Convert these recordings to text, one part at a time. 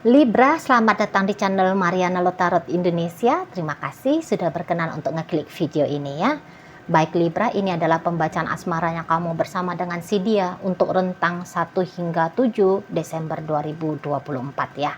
Libra, selamat datang di channel Mariana Lotarot Indonesia. Terima kasih sudah berkenan untuk ngeklik video ini ya. Baik Libra, ini adalah pembacaan asmaranya kamu bersama dengan si dia untuk rentang 1 hingga 7 Desember 2024 ya.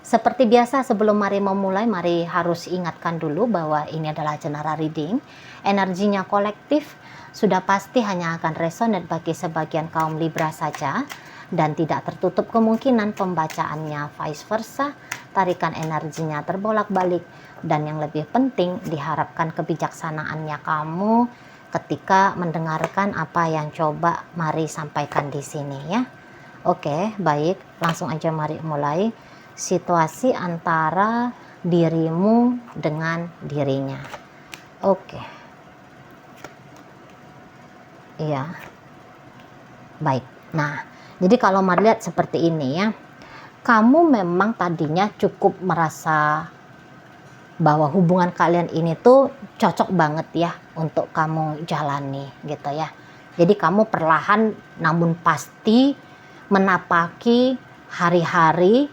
Seperti biasa sebelum mari memulai, mari harus ingatkan dulu bahwa ini adalah general reading. Energinya kolektif, sudah pasti hanya akan resonate bagi sebagian kaum Libra saja. Dan tidak tertutup kemungkinan pembacaannya vice versa, tarikan energinya terbolak-balik, dan yang lebih penting diharapkan kebijaksanaannya kamu ketika mendengarkan apa yang coba mari sampaikan di sini ya. Oke, baik, langsung aja mari mulai. Situasi antara dirimu dengan dirinya. Oke. Iya. Baik. Nah, jadi kalau mari lihat seperti ini ya, kamu memang tadinya cukup merasa bahwa hubungan kalian ini tuh cocok banget ya untuk kamu jalani gitu ya. Jadi kamu perlahan namun pasti menapaki hari-hari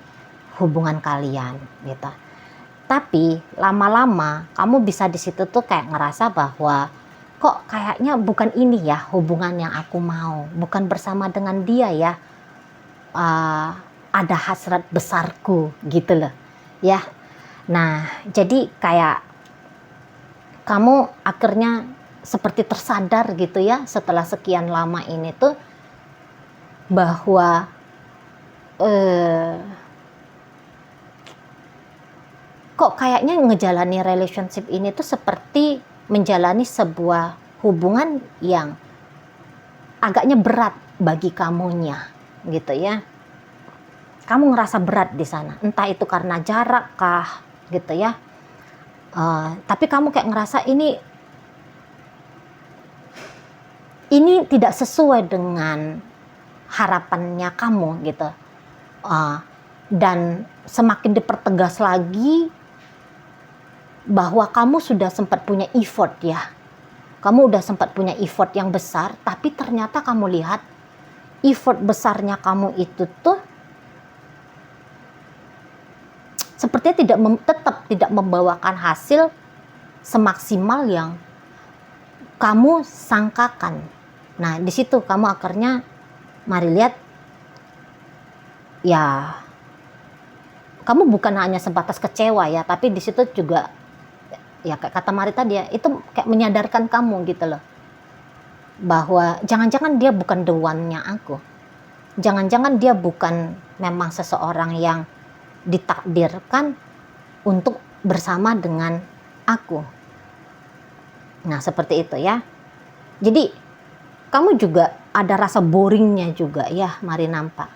hubungan kalian gitu. Tapi lama-lama kamu bisa di situ tuh kayak ngerasa bahwa kok kayaknya bukan ini ya hubungan yang aku mau, bukan bersama dengan dia ya, ada hasrat besarku gitu loh ya. Nah jadi kayak kamu akhirnya seperti tersadar gitu ya setelah sekian lama ini tuh bahwa kok kayaknya ngejalani relationship ini tuh seperti menjalani sebuah hubungan yang agaknya berat bagi kamunya gitu ya. Kamu ngerasa berat di sana, entah itu karena jarak kah gitu ya. Tapi kamu kayak ngerasa ini tidak sesuai dengan harapannya kamu gitu. Dan semakin dipertegas lagi bahwa kamu sudah sempat punya effort ya. Kamu udah sempat punya effort yang besar, tapi ternyata kamu lihat effort besarnya kamu itu tuh sepertinya tetap tidak membawakan hasil semaksimal yang kamu sangkakan. Nah, di situ kamu akhirnya mari lihat ya, kamu bukan hanya sebatas kecewa ya, tapi di situ juga ya kayak kata Mari tadi ya, itu kayak menyadarkan kamu gitu loh bahwa jangan-jangan dia bukan the one-nya aku, jangan-jangan dia bukan memang seseorang yang ditakdirkan untuk bersama dengan aku. Nah seperti itu ya. Jadi kamu juga ada rasa boringnya juga ya, Mari nampak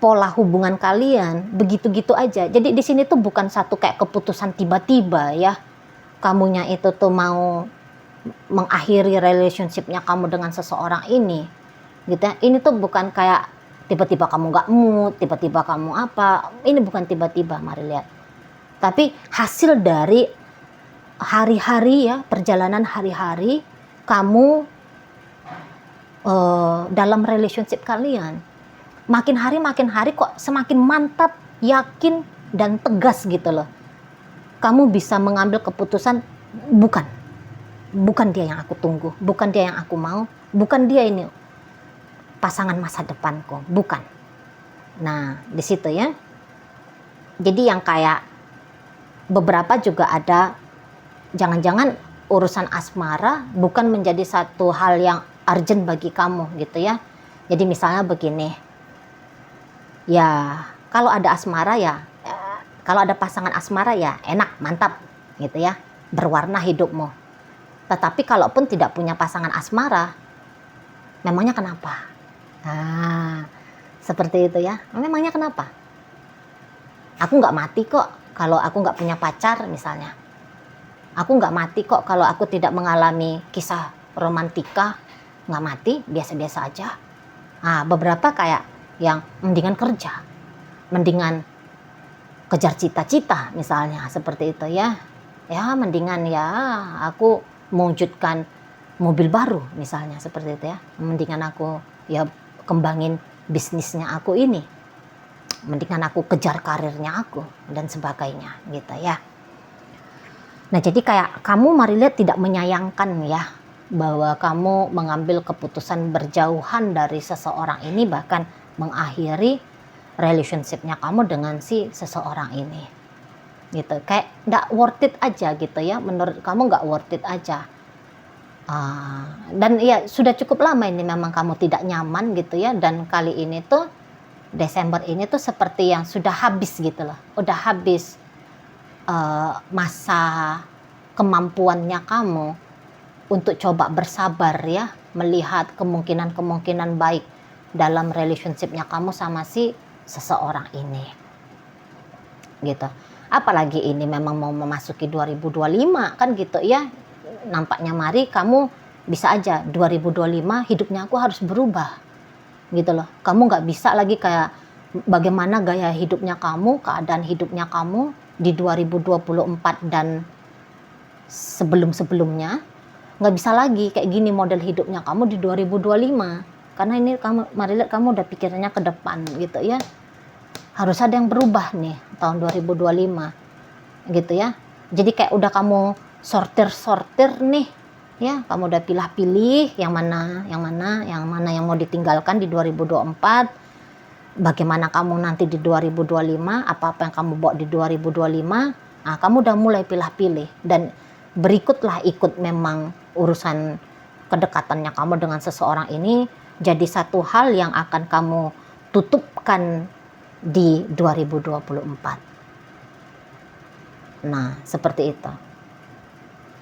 pola hubungan kalian begitu-gitu aja. Jadi di sini tuh bukan satu kayak keputusan tiba-tiba ya, kamunya itu tuh mau mengakhiri relationshipnya kamu dengan seseorang ini gitu ya. Ini tuh bukan kayak tiba-tiba kamu gak mood, tiba-tiba kamu apa, ini bukan tiba-tiba, mari lihat. Tapi hasil dari hari-hari ya, perjalanan hari-hari kamu dalam relationship kalian. Makin hari kok semakin mantap, yakin dan tegas gitu loh. Kamu bisa mengambil keputusan, bukan dia yang aku tunggu, bukan dia yang aku mau, bukan dia ini pasangan masa depanku, bukan. Nah di situ ya. Jadi yang kayak beberapa juga ada, jangan-jangan urusan asmara bukan menjadi satu hal yang urgent bagi kamu gitu ya. Jadi misalnya begini ya, kalau ada asmara ya, kalau ada pasangan asmara ya enak, mantap gitu ya, berwarna hidupmu. Tetapi kalaupun tidak punya pasangan asmara, memangnya kenapa? Nah, seperti itu ya. Memangnya kenapa? Aku nggak mati kok kalau aku nggak punya pacar misalnya. Aku nggak mati kok kalau aku tidak mengalami kisah romantika. Nggak mati, biasa-biasa aja. Nah, beberapa kayak yang mendingan kerja, mendingan kejar cita-cita misalnya, seperti itu ya. Ya mendingan ya aku mewujudkan mobil baru misalnya, seperti itu ya. Mendingan aku ya kembangin bisnisnya aku ini. mendingan aku kejar karirnya aku dan sebagainya gitu ya. Nah jadi kayak kamu mari lihat tidak menyayangkan ya bahwa kamu mengambil keputusan berjauhan dari seseorang ini, bahkan mengakhiri relationshipnya kamu dengan si seseorang ini gitu. Kayak nggak worth it aja gitu ya, menurut kamu nggak worth it aja. Dan ya sudah cukup lama ini memang kamu tidak nyaman gitu ya, dan kali ini tuh Desember ini tuh seperti yang sudah habis gitu loh, udah habis masa kemampuannya kamu untuk coba bersabar ya, melihat kemungkinan-kemungkinan baik dalam relationshipnya kamu sama si seseorang ini gitu. Apalagi ini memang mau memasuki 2025 kan gitu ya, nampaknya mari kamu bisa aja 2025 hidupnya aku harus berubah gitu loh. Kamu nggak bisa lagi kayak bagaimana gaya hidupnya kamu, keadaan hidupnya kamu di 2024 dan sebelum-sebelumnya, nggak bisa lagi kayak gini model hidupnya kamu di 2025. Karena ini kamu, mari lihat kamu udah pikirannya ke depan gitu ya. Harus ada yang berubah nih tahun 2025 gitu ya. Jadi kayak udah kamu sortir nih ya, kamu udah pilih-pilih yang mana yang mau ditinggalkan di 2024. Bagaimana kamu nanti di 2025, apa-apa yang kamu bawa di 2025, nah kamu udah mulai pilih-pilih, dan berikutlah ikut memang urusan kedekatannya kamu dengan seseorang ini jadi satu hal yang akan kamu tutupkan di 2024. Nah, seperti itu.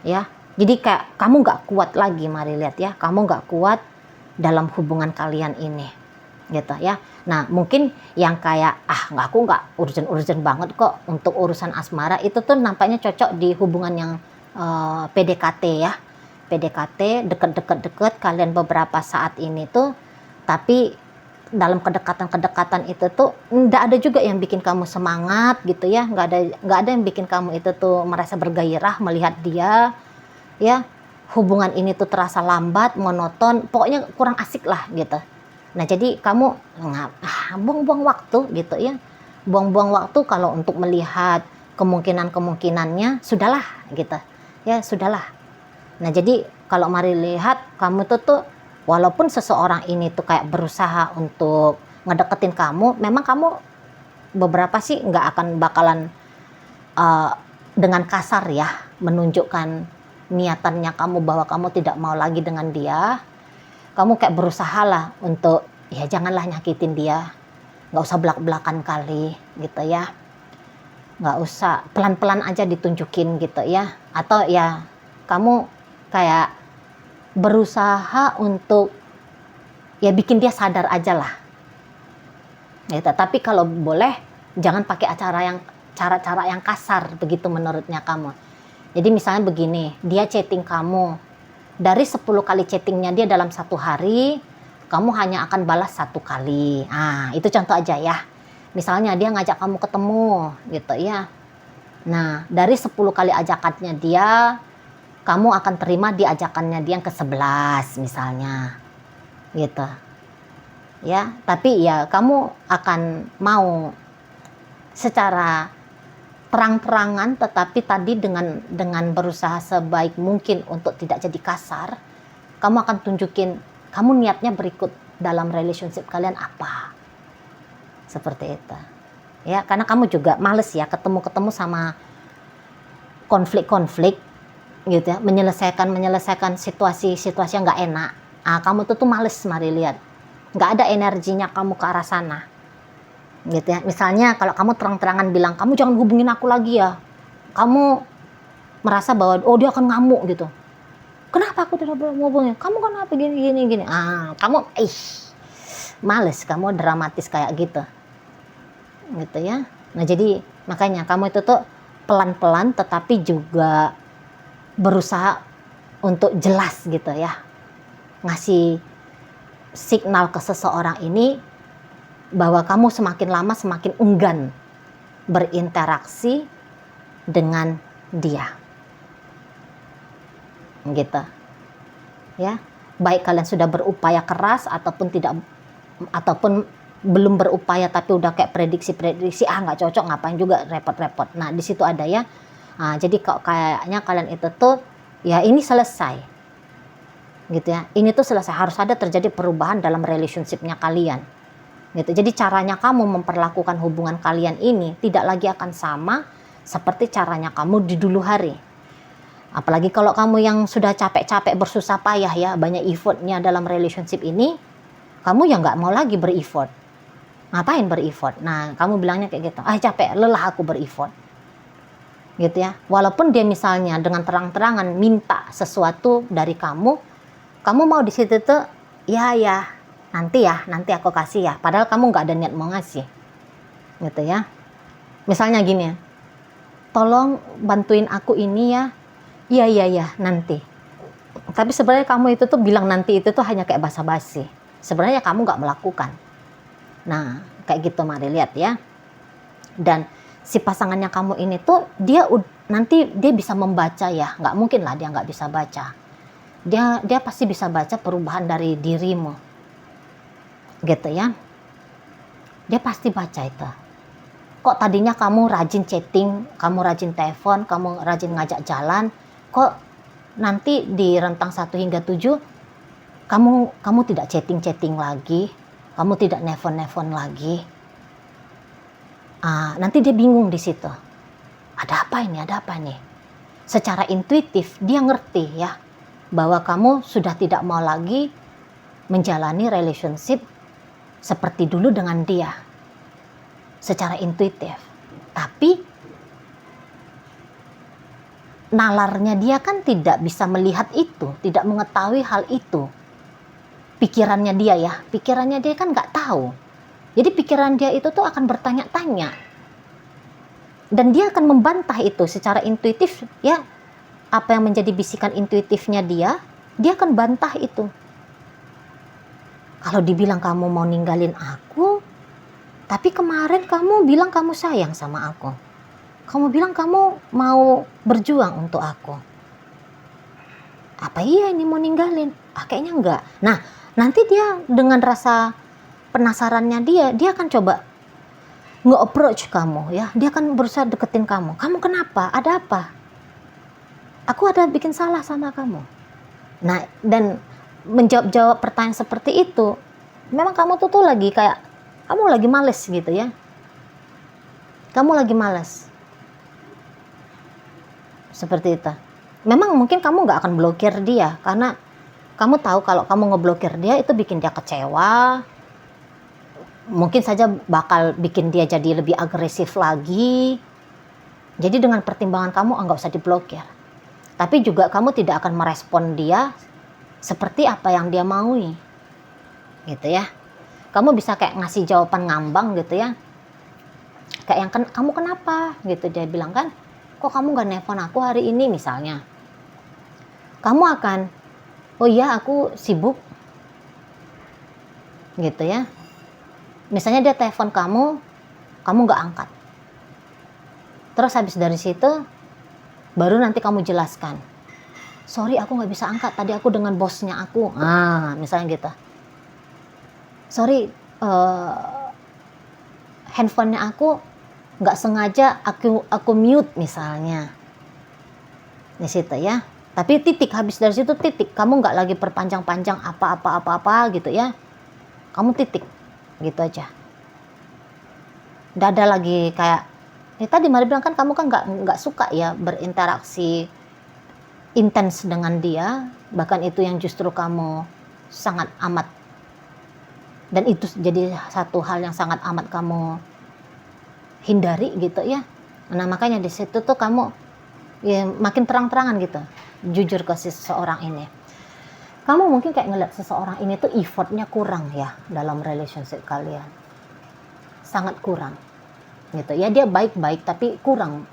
Ya, jadi kayak kamu nggak kuat lagi, mari lihat ya, kamu nggak kuat dalam hubungan kalian ini, gitu ya. Nah, mungkin yang kayak aku nggak urgent banget kok untuk urusan asmara, itu tuh nampaknya cocok di hubungan yang PDKT ya, PDKT deket kalian beberapa saat ini tuh, tapi dalam kedekatan itu tuh nggak ada juga yang bikin kamu semangat gitu ya, nggak ada yang bikin kamu itu tuh merasa bergairah melihat dia ya. Hubungan ini tuh terasa lambat, monoton, pokoknya kurang asik lah gitu. Nah jadi kamu buang-buang waktu gitu ya, buang-buang waktu kalau untuk melihat kemungkinannya, sudahlah gitu ya, sudahlah. Nah jadi kalau mari lihat kamu tuh walaupun seseorang ini tuh kayak berusaha untuk ngedeketin kamu, memang kamu beberapa sih nggak akan bakalan dengan kasar ya menunjukkan niatannya kamu bahwa kamu tidak mau lagi dengan dia. Kamu kayak berusaha lah untuk ya janganlah nyakitin dia, nggak usah belak-belakan kali gitu ya, nggak usah, pelan-pelan aja ditunjukin gitu ya, atau ya kamu kayak berusaha untuk ya bikin dia sadar aja lah gitu. Tapi kalau boleh jangan pakai cara-cara yang kasar begitu menurutnya kamu. Jadi misalnya begini, dia chatting kamu, dari 10 kali chattingnya dia dalam satu hari, kamu hanya akan balas 1 kali. Nah, itu contoh aja ya. Misalnya dia ngajak kamu ketemu gitu ya. Nah, dari 10 kali ajakannya dia, kamu akan terima di ajakannya dia yang ke-11 misalnya. Gitu. Ya, tapi ya kamu akan mau secara terang-terangan, tetapi tadi dengan berusaha sebaik mungkin untuk tidak jadi kasar. Kamu akan tunjukin kamu niatnya berikut dalam relationship kalian apa, seperti itu ya. Karena kamu juga males ya ketemu sama konflik gitu ya, menyelesaikan situasi yang nggak enak. Kamu tuh males, mari lihat, nggak ada energinya kamu ke arah sana gitu ya. Misalnya kalau kamu terang-terangan bilang kamu jangan hubungin aku lagi ya, kamu merasa bahwa dia akan ngamuk gitu. Kenapa aku tidak boleh hubungin kamu, kenapa gini. Kamu males, kamu dramatis kayak gitu ya. Nah jadi makanya kamu itu tuh pelan-pelan tetapi juga berusaha untuk jelas gitu ya, ngasih signal ke seseorang ini bahwa kamu semakin lama semakin enggan berinteraksi dengan dia gitu ya. Baik kalian sudah berupaya keras ataupun belum berupaya tapi udah kayak prediksi-prediksi, nggak cocok, ngapain juga repot-repot. Nah di situ ada ya. Nah, jadi kok kayaknya kalian itu tuh ya ini selesai gitu ya, ini tuh selesai, harus ada terjadi perubahan dalam relationship-nya kalian gitu. Jadi caranya kamu memperlakukan hubungan kalian ini tidak lagi akan sama seperti caranya kamu di dulu hari. Apalagi kalau kamu yang sudah capek-capek bersusah payah ya, banyak effortnya dalam relationship ini, kamu yang nggak mau lagi ber-effort. Ngapain ber-effort? Nah kamu bilangnya kayak gitu, capek, lelah aku ber-effort gitu ya. Walaupun dia misalnya dengan terang-terangan minta sesuatu dari kamu mau di situ tuh ya nanti aku kasih ya, padahal kamu nggak ada niat mau ngasih gitu ya. Misalnya gini ya, tolong bantuin aku ini ya, iya nanti. Tapi sebenarnya kamu itu tuh bilang nanti itu tuh hanya kayak basa-basi, sebenarnya kamu nggak melakukan. Nah kayak gitu, mari lihat ya. Dan si pasangannya kamu ini tuh nanti dia bisa membaca ya, nggak mungkin lah dia nggak bisa baca. Dia pasti bisa baca perubahan dari dirimu gitu ya. Dia pasti baca itu. Kok tadinya kamu rajin chatting, kamu rajin telepon, kamu rajin ngajak jalan, kok nanti di rentang 1 hingga 7 kamu tidak chatting lagi, kamu tidak nelfon lagi. Nanti dia bingung di situ. Ada apa ini? Secara intuitif dia ngerti ya bahwa kamu sudah tidak mau lagi menjalani relationship seperti dulu dengan dia. Secara intuitif. Tapi nalarnya dia kan tidak bisa melihat itu, tidak mengetahui hal itu. Pikirannya dia kan nggak tahu. Jadi pikiran dia itu tuh akan bertanya-tanya. Dan dia akan membantah itu secara intuitif ya. Apa yang menjadi bisikan intuitifnya dia akan bantah itu. Kalau dibilang kamu mau ninggalin aku, tapi kemarin kamu bilang kamu sayang sama aku. Kamu bilang kamu mau berjuang untuk aku. Apa iya ini mau ninggalin? Kayaknya enggak. Nah, nanti dia dengan rasa penasarannya dia akan coba nge-approach kamu ya. Dia akan berusaha deketin kamu. Kamu kenapa? Ada apa? Aku ada bikin salah sama kamu. Nah, dan menjawab pertanyaan seperti itu, memang kamu tuh lagi kayak, kamu lagi males gitu ya. Kamu lagi males. Seperti itu. Memang mungkin kamu gak akan blokir dia, karena kamu tahu kalau kamu ngeblokir dia itu bikin dia kecewa. Mungkin saja bakal bikin dia jadi lebih agresif lagi. Jadi dengan pertimbangan kamu nggak usah diblokir. Tapi juga kamu tidak akan merespon dia seperti apa yang dia maui. Gitu ya. Kamu bisa kayak ngasih jawaban ngambang gitu ya. Kayak yang kamu kenapa gitu, dia bilang kan, kok kamu gak nelpon aku hari ini misalnya. Kamu akan, oh iya aku sibuk. Gitu ya. Misalnya dia telepon kamu gak angkat. Terus habis dari situ, baru nanti kamu jelaskan. Sorry aku gak bisa angkat, tadi aku dengan bosnya aku. Misalnya gitu. Sorry, handphonenya aku gak sengaja aku mute misalnya. Di situ ya. Tapi titik, habis dari situ titik. Kamu gak lagi perpanjang-panjang apa-apa gitu ya. Kamu titik. Gitu aja. Udah ada lagi kayak tadi Mari bilang kan kamu kan nggak suka ya berinteraksi intens dengan dia, bahkan itu yang justru kamu sangat amat, dan itu jadi satu hal yang sangat amat kamu hindari gitu ya. Nah makanya di situ tuh kamu ya makin terang-terangan gitu jujur ke seseorang ini. Kamu mungkin kayak ngeliat seseorang ini tuh effortnya kurang ya dalam relationship kalian, sangat kurang gitu ya. Dia baik-baik tapi kurang.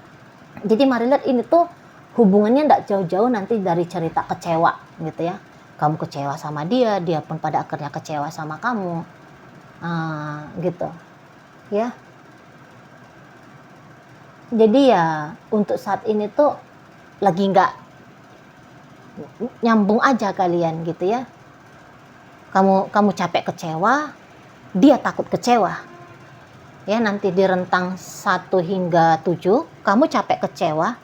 Jadi mari lihat ini tuh hubungannya nggak jauh-jauh nanti dari cerita kecewa gitu ya. Kamu kecewa sama dia, dia pun pada akhirnya kecewa sama kamu, gitu ya. Jadi ya untuk saat ini tuh lagi nggak nyambung aja kalian gitu ya. Kamu capek kecewa, dia takut kecewa. Ya, nanti di rentang 1 hingga 7, kamu capek kecewa,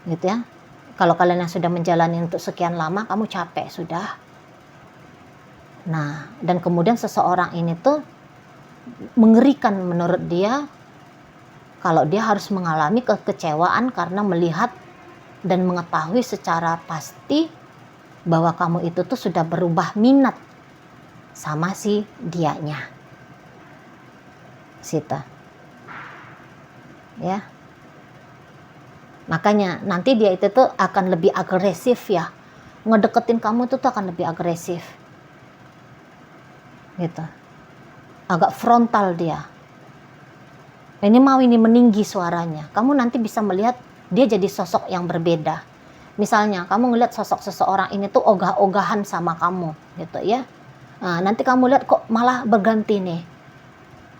gitu ya. Kalau kalian yang sudah menjalani untuk sekian lama, kamu capek sudah. Nah, dan kemudian seseorang ini tuh mengerikan menurut dia kalau dia harus mengalami kekecewaan karena melihat dan mengetahui secara pasti bahwa kamu itu tuh sudah berubah minat sama si dianya. Sita. Ya. Makanya nanti dia itu tuh akan lebih agresif ya. Ngedeketin kamu tuh akan lebih agresif. Gitu. Agak frontal dia. Ini meninggi suaranya. Kamu nanti bisa melihat dia jadi sosok yang berbeda. Misalnya kamu ngelihat sosok seseorang ini tuh ogah-ogahan sama kamu gitu ya. Nah, nanti kamu lihat kok malah berganti nih.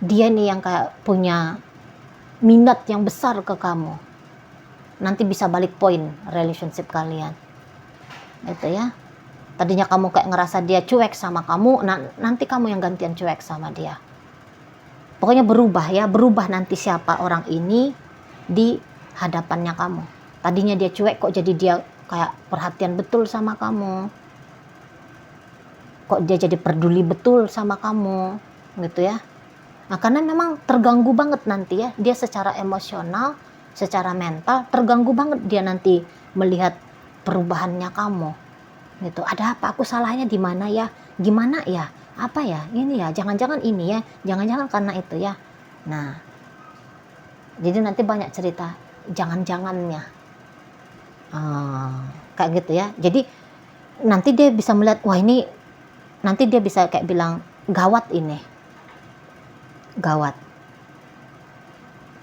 Dia nih yang kayak punya minat yang besar ke kamu. Nanti bisa balik poin relationship kalian. Gitu ya. Tadinya kamu kayak ngerasa dia cuek sama kamu, nanti kamu yang gantian cuek sama dia. Pokoknya berubah nanti siapa orang ini di hadapannya kamu. Tadinya dia cuek, kok jadi dia kayak perhatian betul sama kamu. Kok dia jadi peduli betul sama kamu, gitu ya. Nah, karena memang terganggu banget nanti ya, dia secara emosional, secara mental, terganggu banget dia nanti melihat perubahannya kamu. Gitu, ada apa? Aku salahnya di mana ya? Gimana ya? Apa ya? Ini ya, jangan-jangan ini ya, jangan-jangan karena itu ya. Nah, jadi nanti banyak cerita jangan-jangannya. Kayak gitu ya. Jadi nanti dia bisa melihat, wah ini, nanti dia bisa kayak bilang, gawat ini. Gawat.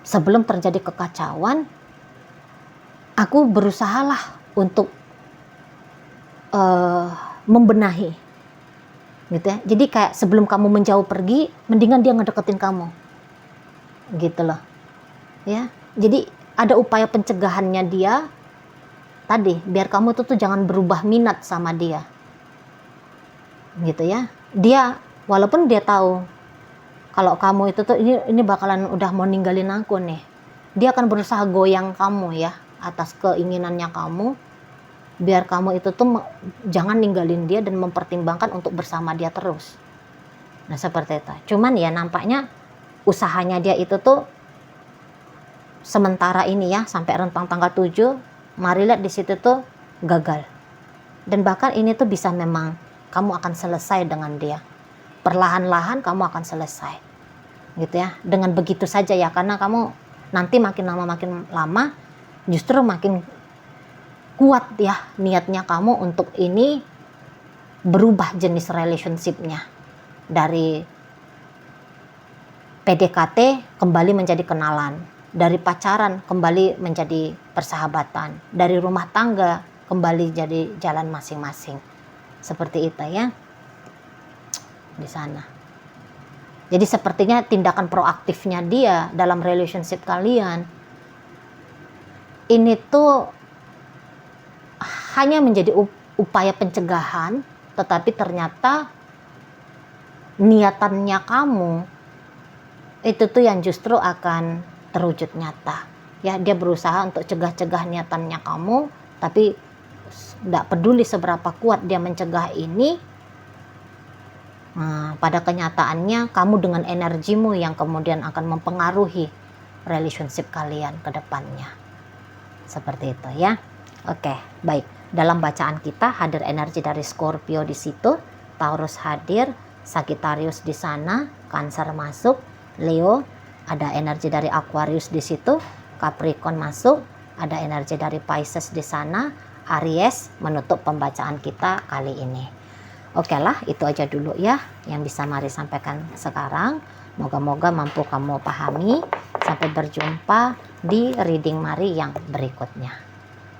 Sebelum terjadi kekacauan, aku berusahalah untuk membenahi. Gitu ya. Jadi kayak sebelum kamu menjauh pergi, mendingan dia ngedeketin kamu. Gitu loh. Ya. Jadi ada upaya pencegahannya dia tadi, biar kamu tuh jangan berubah minat sama dia. Gitu ya. Dia walaupun dia tahu kalau kamu itu tuh ini bakalan udah mau ninggalin aku nih. Dia akan berusaha goyang kamu ya atas keinginannya kamu. Biar kamu itu tuh jangan ninggalin dia dan mempertimbangkan untuk bersama dia terus. Nah, seperti itu. Cuman ya nampaknya usahanya dia itu tuh sementara ini ya, sampai rentang tanggal 7, mari lihat di situ tuh gagal. Dan bahkan ini tuh bisa memang kamu akan selesai dengan dia. Perlahan-lahan kamu akan selesai. Gitu ya. Dengan begitu saja ya, karena kamu nanti makin lama justru makin kuat ya niatnya kamu untuk ini berubah jenis relationship-nya. Dari PDKT kembali menjadi kenalan. Dari pacaran kembali menjadi persahabatan. Dari rumah tangga kembali jadi jalan masing-masing. Seperti itu ya. Di sana. Jadi sepertinya tindakan proaktifnya dia dalam relationship kalian ini tuh hanya menjadi upaya pencegahan, tetapi ternyata niatannya kamu itu tuh yang justru akan terwujud nyata. Ya, dia berusaha untuk cegah-cegah niatannya kamu, tapi tidak peduli seberapa kuat dia mencegah ini. Nah, pada kenyataannya kamu dengan energimu yang kemudian akan mempengaruhi relationship kalian ke depannya. Seperti itu ya. Oke, baik. Dalam bacaan kita hadir energi dari Scorpio di situ, Taurus hadir, Sagittarius di sana, Cancer masuk, Leo, ada energi dari Aquarius di situ, Capricorn masuk, ada energi dari Pisces di sana, Aries menutup pembacaan kita kali ini. Oke lah, itu aja dulu ya yang bisa Mari sampaikan sekarang. Moga-moga mampu kamu pahami. Sampai berjumpa di reading Mari yang berikutnya.